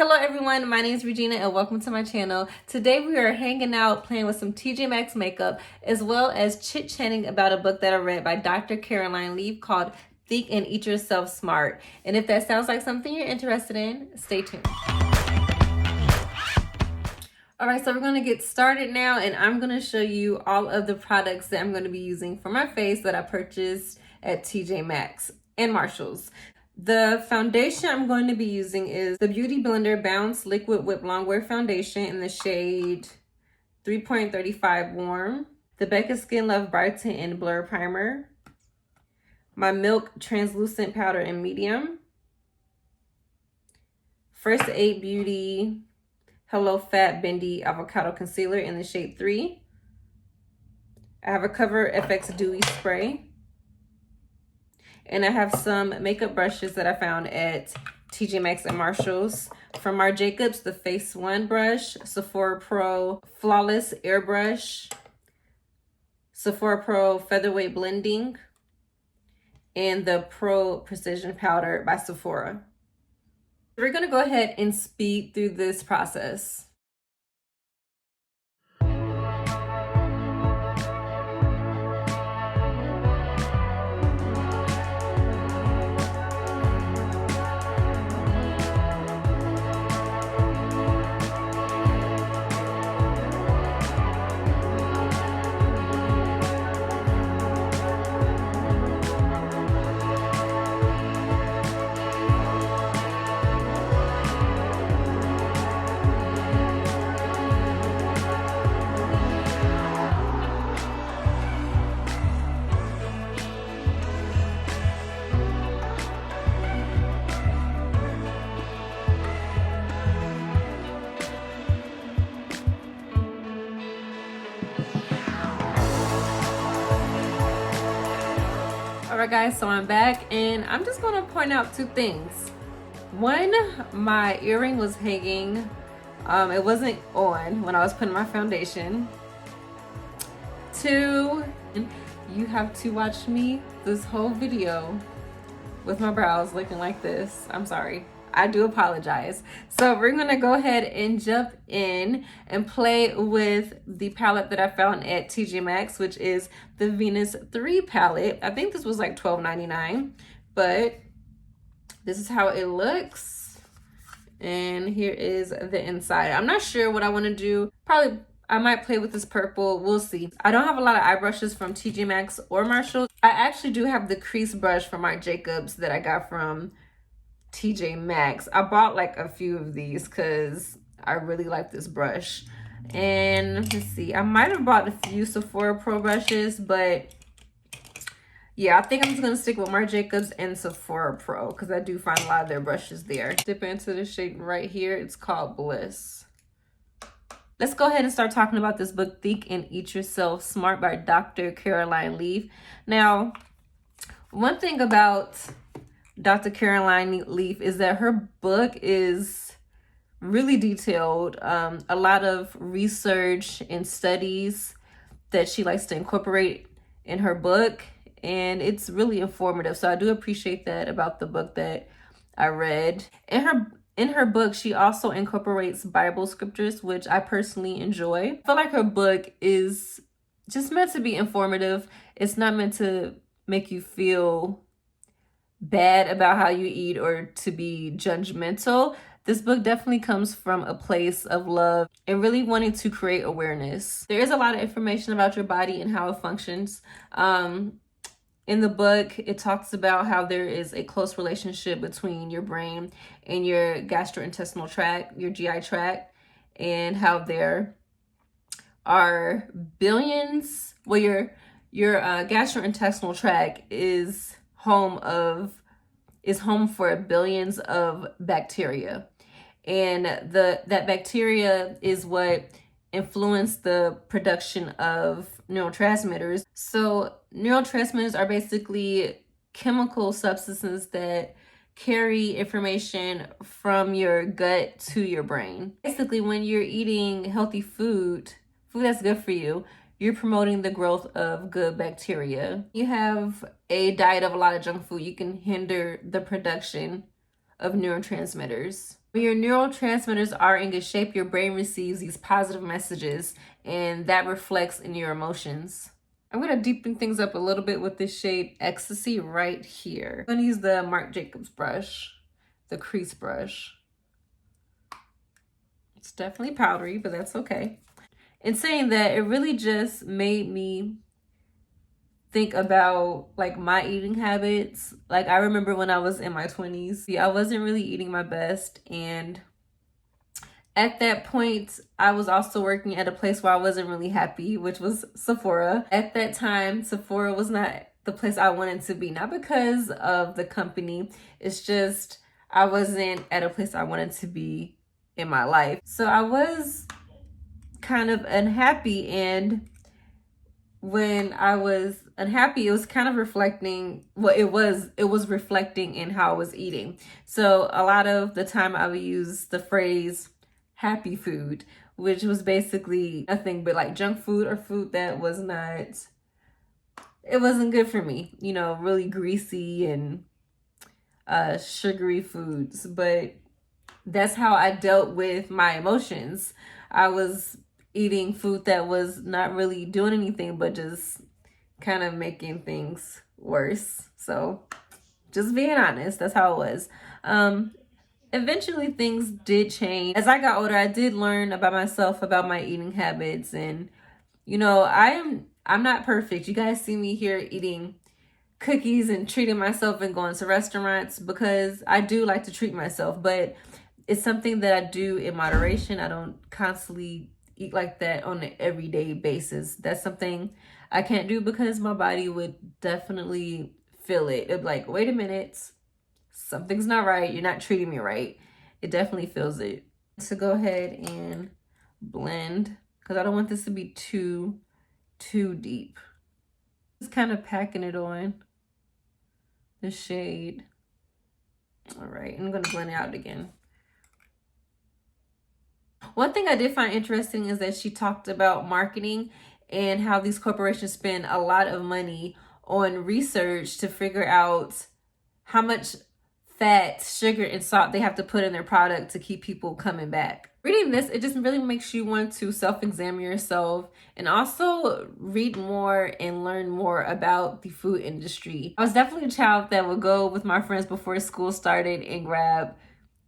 Hello everyone, my name is Regina and welcome to my channel. Today we are hanging out playing with some Tjmaxx makeup as well as chit-chatting about a book that I read by Dr. Caroline Leaf called Think and Eat Yourself Smart. And if that sounds like something you're interested in, stay tuned. Alright, so we're going to get started now and I'm going to show you all of the products that I'm going to be using for my face that I purchased at Tjmaxx and Marshall's. The foundation I'm going to be using is the Beauty Blender Bounce Liquid Whip Longwear Foundation in the shade 3.35 Warm. The Becca Skin Love Brighten and Blur Primer. My Milk Translucent Powder in Medium. First Aid Beauty Hello Fat Bendy Avocado Concealer in the shade 3. I have a Cover FX Dewy Spray. And I have some makeup brushes that I found at Tjmaxx and Marshall's. From Marc Jacobs, the Face One brush, Sephora Pro Flawless Airbrush, Sephora Pro Featherweight Blending, and the Pro Precision Powder by Sephora. We're gonna go ahead and speed through this process. Alright guys, so I'm back and I'm just going to point out two things. One, my earring was hanging. It wasn't on when I was putting my foundation. Two, you have to watch me this whole video with my brows looking like this. I'm sorry. I do apologize. So we're gonna go ahead and jump in and play with the palette that I found at Tjmaxx, which is the Venus 3 palette. I think this was like $12.99, but this is how it looks. And here is the inside. I'm not sure what I want to do. Probably I might play with this purple. We'll see. I don't have a lot of eye brushes from Tjmaxx or Marshall. I actually do have the crease brush from Marc Jacobs that I got from Tjmaxx. I bought like a few of these because I really like this brush. And let's see, I might have bought a few Sephora Pro brushes, but yeah, I think I'm just gonna stick with Marc Jacobs and Sephora Pro because I do find a lot of their brushes there. Dip into the shade right here. It's called Bliss. Let's go ahead and start talking about this book, Think and Eat Yourself Smart by Dr. Caroline Leaf. Now, one thing about Dr. Caroline Leaf is that her book is really detailed. A lot of research and studies that she likes to incorporate in her book, and it's really informative. So I do appreciate that about the book that I read. In her book, she also incorporates Bible scriptures, which I personally enjoy. I feel like her book is just meant to be informative. It's not meant to make you feel bad about how you eat or to be judgmental. This book definitely comes from a place of love and really wanting to create awareness. There is a lot of information about your body and how it functions. In the book, it talks about how there is a close relationship between your brain and your gastrointestinal tract, your GI tract, and how there are billions. Well, your gastrointestinal tract is home for billions of bacteria, and that bacteria is what influence the production of neurotransmitters. So neurotransmitters are basically chemical substances that carry information from your gut to your brain. Basically, when you're eating healthy food that's good for you, you're promoting the growth of good bacteria. You have a diet of a lot of junk food, you can hinder the production of neurotransmitters. When your neurotransmitters are in good shape, your brain receives these positive messages, and that reflects in your emotions. I'm going to deepen things up a little bit with this shade Ecstasy right here. I'm going to use the Marc Jacobs brush, the crease brush. It's definitely powdery, but that's okay. In saying that, it really just made me think about like my eating habits. Like I remember when I was in my 20s, I wasn't really eating my best, and at that point I was also working at a place where I wasn't really happy, which was Sephora. At that time, Sephora was not the place I wanted to be, not because of the company, it's just I wasn't at a place I wanted to be in my life. So I was kind of unhappy, and when I was unhappy, it was kind of reflecting it was reflecting in how I was eating. So a lot of the time I would use the phrase happy food, which was basically nothing but like junk food or food that was not, it wasn't good for me, you know, really greasy and sugary foods. But that's how I dealt with my emotions. I was eating food that was not really doing anything but just kind of making things worse. So just being honest, that's how it was. Eventually things did change. As I got older, I did learn about myself, about my eating habits, and you know, I'm not perfect. You guys see me here eating cookies and treating myself and going to restaurants because I do like to treat myself, but it's something that I do in moderation. I don't constantly eat like that on an everyday basis. That's something I can't do because my body would definitely feel it. It'd be like, wait a minute, something's not right. You're not treating me right. It definitely feels it. So go ahead and blend because I don't want this to be too deep. Just kind of packing it on the shade. All right, I'm gonna blend it out again. One thing I did find interesting is that she talked about marketing and how these corporations spend a lot of money on research to figure out how much fat, sugar, and salt they have to put in their product to keep people coming back. Reading this, it just really makes you want to self-examine yourself and also read more and learn more about the food industry. I was definitely a child that would go with my friends before school started and grab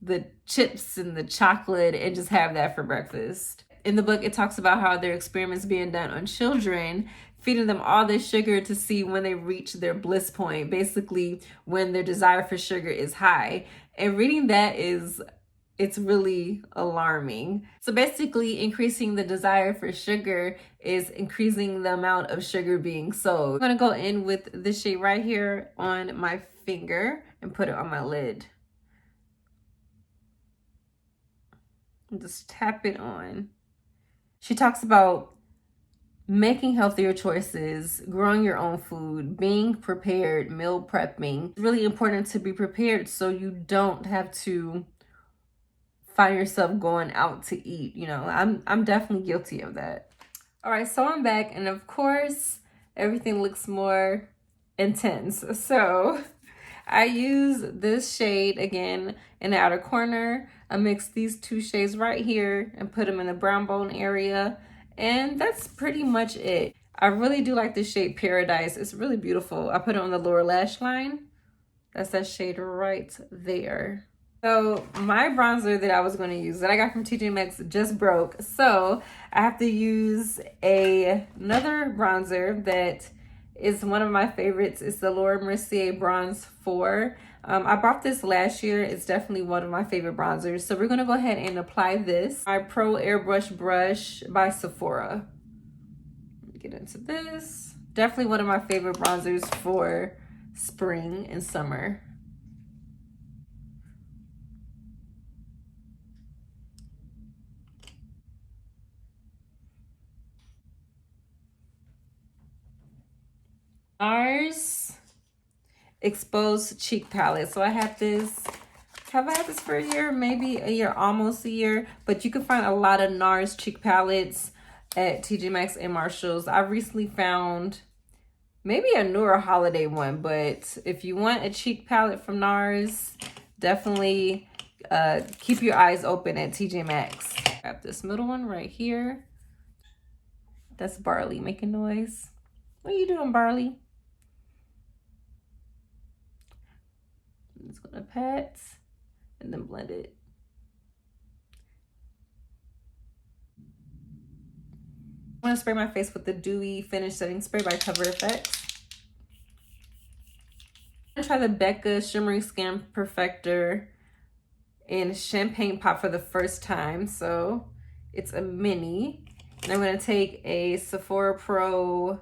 the chips and the chocolate and just have that for breakfast. In the book, it talks about how there are experiments being done on children, feeding them all this sugar to see when they reach their bliss point, basically when their desire for sugar is high. And reading that it's really alarming. So basically, increasing the desire for sugar is increasing the amount of sugar being sold. I'm gonna go in with this shade right here on my finger and put it on my lid. Just tap it on. She talks about making healthier choices, growing your own food, being prepared, meal prepping. It's really important to be prepared so you don't have to find yourself going out to eat. You know, I'm definitely guilty of that. All right, so I'm back, and of course, everything looks more intense. So I use this shade again in the outer corner. I mix these two shades right here and put them in the brown bone area. And that's pretty much it. I really do like this shade Paradise. It's really beautiful. I put it on the lower lash line. That's that shade right there. So my bronzer that I was going to use that I got from Tjmaxx just broke. So I have to use another bronzer that is one of my favorites. It's the Laura Mercier Bronze 4. I bought this last year. It's definitely one of my favorite bronzers. So we're going to go ahead and apply this. My Pro Airbrush brush by Sephora. Let me get into this. Definitely one of my favorite bronzers for spring and summer. NARS Exposed Cheek Palette. So I have this, have I had this for a year? Maybe a year, almost a year. But you can find a lot of NARS cheek palettes at Tjmaxx and Marshalls. I recently found maybe a newer holiday one, but if you want a cheek palette from NARS, definitely keep your eyes open at TJ Maxx. Grab this middle one right here. That's Barley making noise. What are you doing, Barley? I'm just gonna pat and then blend it. I'm gonna spray my face with the Dewy Finish Setting Spray by Cover FX. I'm gonna try the Becca Shimmery Skin Perfector in Champagne Pop for the first time. So it's a mini. And I'm gonna take a Sephora Pro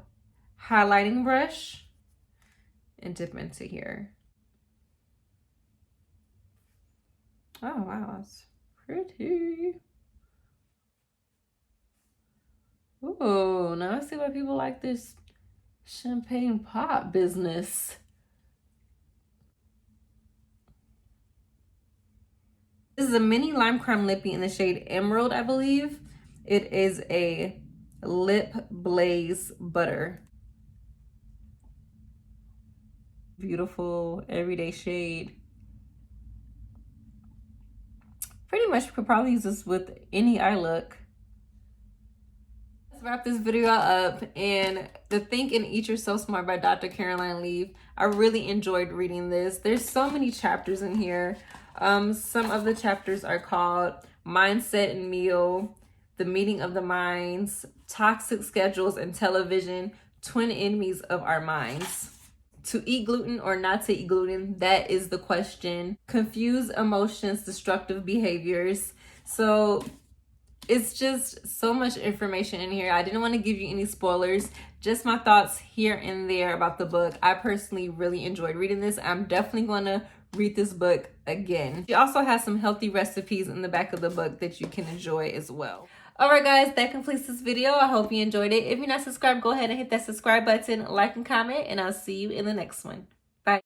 highlighting brush and dip into here. Oh wow, that's pretty. Ooh, now I see why people like this champagne pop business. This is a mini lime crime lippy in the shade Emerald, I believe. It is a lip blaze butter. Beautiful everyday shade. Pretty much could probably use this with any eye look. Let's wrap this video up. And The Think and Eat Yourself Smart by Dr. Caroline Leaf. I really enjoyed reading this. There's so many chapters in here. Some of the chapters are called Mindset and Meal, The Meeting of the Minds, Toxic Schedules and Television, Twin Enemies of Our Minds. To eat gluten or not to eat gluten, that is the question. Confused emotions, destructive behaviors. So it's just so much information in here. I didn't want to give you any spoilers, just my thoughts here and there about the book. I personally really enjoyed reading this. I'm definitely going to read this book again. She also has some healthy recipes in the back of the book that you can enjoy as well. Alright guys, that completes this video. I hope you enjoyed it. If you're not subscribed, go ahead and hit that subscribe button, like and comment, and I'll see you in the next one.